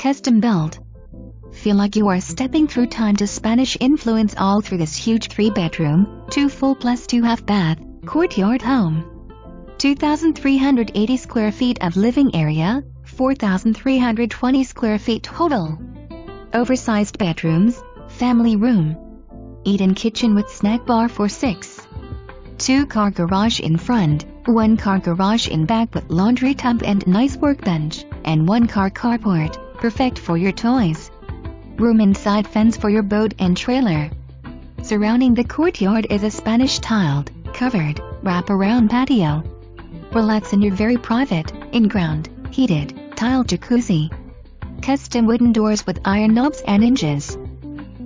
custom built. Feel like you are stepping through time to Spanish influence all through this huge 3-bedroom, 2 full plus 2 half bath, courtyard home. 2,380 square feet of living area, 4,320 square feet total. Oversized bedrooms, family room. Eat-in kitchen with snack bar for 6. 2-car garage in front, 1-car garage in back with laundry tub and nice workbench, and 1-car carport, perfect for your toys. Room inside fence for your boat and trailer. Surrounding the courtyard is a Spanish tiled, covered, wrap-around patio. Relax in your very private, in-ground, heated, tiled jacuzzi. Custom wooden doors with iron knobs and hinges.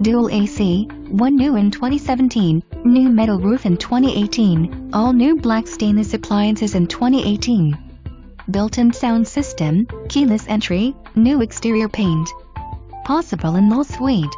Dual AC, 1 new in 2017, new metal roof in 2018, all new black stainless appliances in 2018. Built-in sound system, keyless entry, new exterior paint. Possible in-law suite.